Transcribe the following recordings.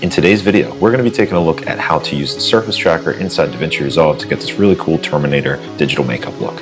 In today's video, we're going to be taking a look at how to use the surface tracker inside DaVinci Resolve to get this really cool Terminator digital makeup look.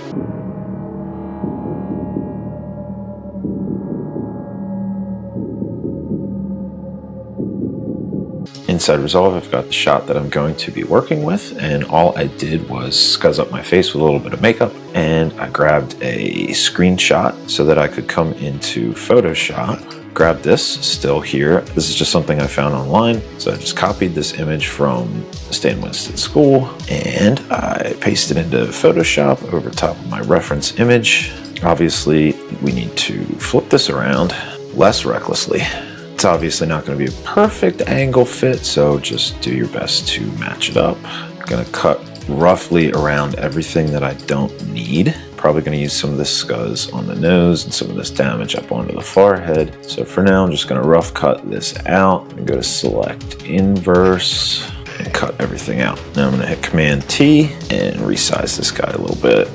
Inside Resolve, I've got the shot that I'm going to be working with, and all I did was scuzz up my face with a little bit of makeup, and I grabbed a screenshot so that I could come into Photoshop. Grab this still here. This is just something I found online. So I just copied this image from Stan Winston School and I pasted it into Photoshop over top of my reference image. Obviously, we need to flip this around less recklessly. It's obviously not going to be a perfect angle fit, so just do your best to match it up. I'm going to cut roughly around everything that I don't need. Probably going to use some of this scuzz on the nose and some of this damage up onto the forehead. So for now, I'm just going to rough cut this out and go to select inverse and cut everything out. Now I'm going to hit Command T and resize this guy a little bit.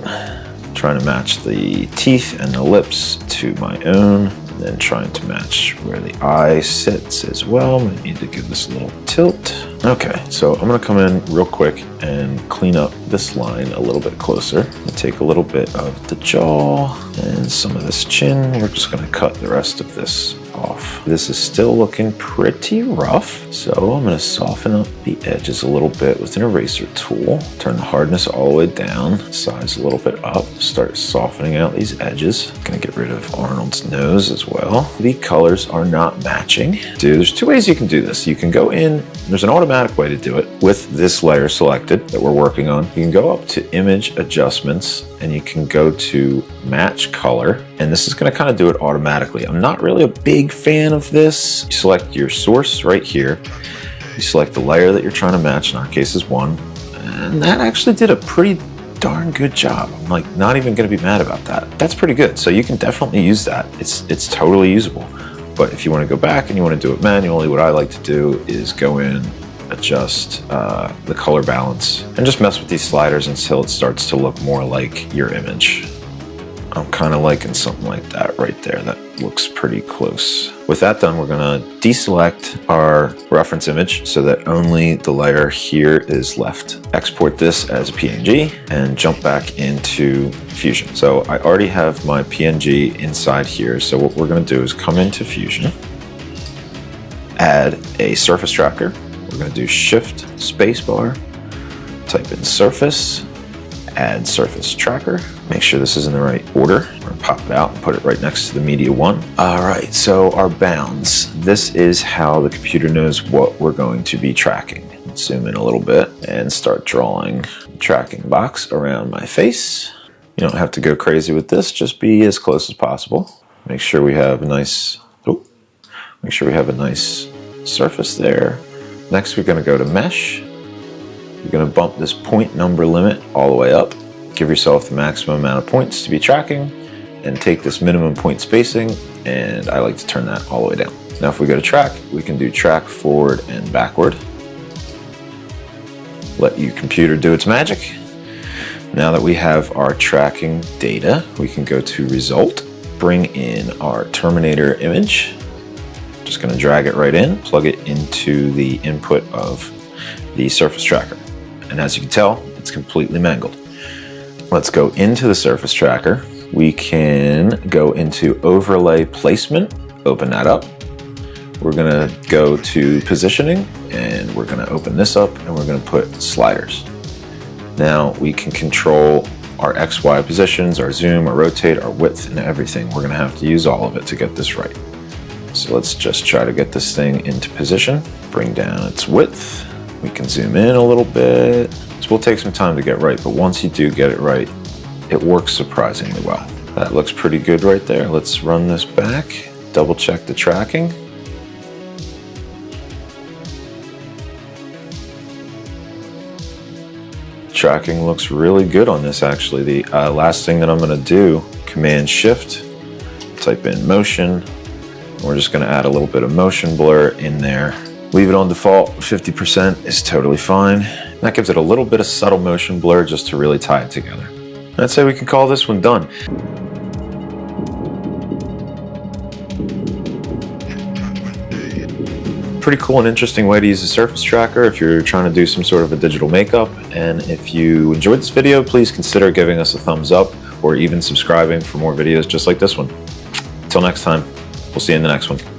Trying to match the teeth and the lips to my own, and then trying to match where the eye sits as well. I need to give this a little tilt. Okay, so I'm gonna come in real quick and clean up this line a little bit closer. And take a little bit of the jaw and some of this chin. We're just gonna cut the rest of this off. This is still looking pretty rough, so I'm gonna soften up the edges a little bit with an eraser tool. Turn the hardness all the way down, size a little bit up, start softening out these edges. Gonna get rid of Arnold's nose as well. The colors are not matching. There's two ways you can do this. You can go in, there's an automatic way to do it with this layer selected that we're working on. You can go up to image adjustments and you can go to match color, and this is going to kind of do it automatically. I'm not really a big fan of this. You select your source right here. You select the layer that you're trying to match, in our case is 1, and that actually did a pretty darn good job. I'm like not even going to be mad about that. That's pretty good. So you can definitely use that. It's totally usable. But if you want to go back and you want to do it manually, what I like to do is go in, adjust the color balance, and just mess with these sliders until it starts to look more like your image. I'm kind of liking something like that right there. That looks pretty close. With that done, we're going to deselect our reference image so that only the layer here is left. Export this as a PNG and jump back into Fusion. So I already have my PNG inside here. So what we're going to do is come into Fusion, add a surface tracker. We're going to do Shift Spacebar, type in surface, add surface tracker. Make sure this is in the right order. We're going to pop it out and put it right next to the media 1. All right, so our bounds. This is how the computer knows what we're going to be tracking. Let's zoom in a little bit and start drawing a tracking box around my face. You don't have to go crazy with this, just be as close as possible. Make sure we have a nice, surface there. Next, we're going to go to mesh. You're going to bump this point number limit all the way up. Give yourself the maximum amount of points to be tracking and take this minimum point spacing, and I like to turn that all the way down. Now if we go to track, we can do track forward and backward. Let your computer do its magic. Now that we have our tracking data, we can go to result, bring in our Terminator image. Just going to drag it right in, plug it into the input of the surface tracker. And as you can tell, it's completely mangled. Let's go into the surface tracker. We can go into overlay placement, open that up. We're gonna go to positioning and we're gonna open this up and we're gonna put sliders. Now we can control our XY positions, our zoom, our rotate, our width, and everything. We're gonna have to use all of it to get this right. So let's just try to get this thing into position, bring down its width. We can zoom in a little bit. This will take some time to get right, but once you do get it right, it works surprisingly well. That looks pretty good right there. Let's run this back, double check the tracking. Tracking looks really good on this actually. The last thing that I'm gonna do, Command Shift, type in motion. We're just gonna add a little bit of motion blur in there. Leave it on default, 50% is totally fine. That gives it a little bit of subtle motion blur just to really tie it together. I'd say we can call this one done. pretty cool and interesting way to use a surface tracker if you're trying to do some sort of a digital makeup. And if you enjoyed this video, please consider giving us a thumbs up or even subscribing for more videos just like this one. Until next time, we'll see you in the next one.